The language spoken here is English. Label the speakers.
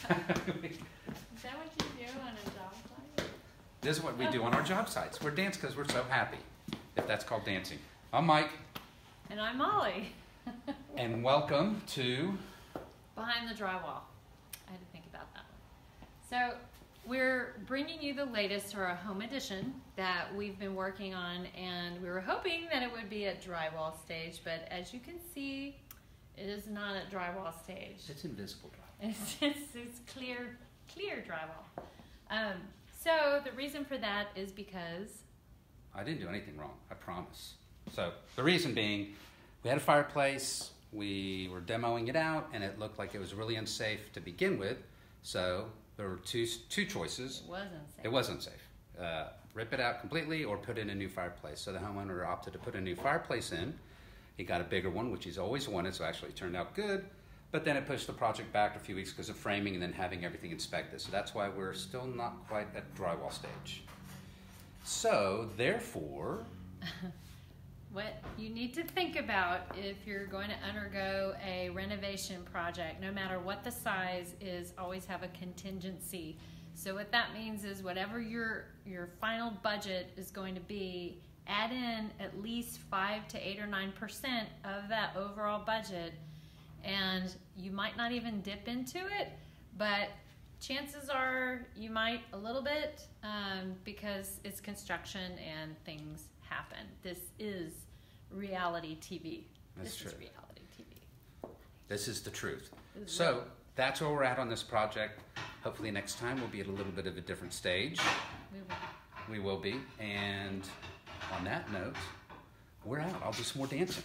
Speaker 1: Is that what you do on a job site?
Speaker 2: This is what we do on our job sites. We're dance because we're so happy, if that's called dancing. I'm Mike.
Speaker 1: And I'm Molly.
Speaker 2: And welcome to
Speaker 1: Behind the Drywall. I had to think about that one. So we're bringing you the latest to our home edition that we've been working on, and we were hoping that it would be a drywall stage, but as you can see, it is not a drywall stage.
Speaker 2: It's invisible drywall.
Speaker 1: It's clear drywall. So the reason for that is because
Speaker 2: I didn't do anything wrong, I promise. So the reason being, we had a fireplace, we were demoing it out, and it looked like it was really unsafe to begin with. So there were two choices.
Speaker 1: It was unsafe.
Speaker 2: Rip it out completely or put in a new fireplace. So the homeowner opted to put a new fireplace in. He got a bigger one, which he's always wanted, so actually it turned out good. But then it pushed the project back a few weeks because of framing and then having everything inspected. So that's why we're still not quite at drywall stage. So therefore,
Speaker 1: what you need to think about if you're going to undergo a renovation project, no matter what the size is, always have a contingency. So what that means is whatever your final budget is going to be, add in at least 5 to 8 or 9% of that overall budget, and you might not even dip into it, but chances are you might a little bit because it's construction and things happen. This is reality TV.
Speaker 2: That's true.
Speaker 1: This is reality TV.
Speaker 2: This is the truth. So that's where we're at on this project. Hopefully next time we'll be at a little bit of a different stage. We will be. And on that note, we're out. I'll do some more dancing.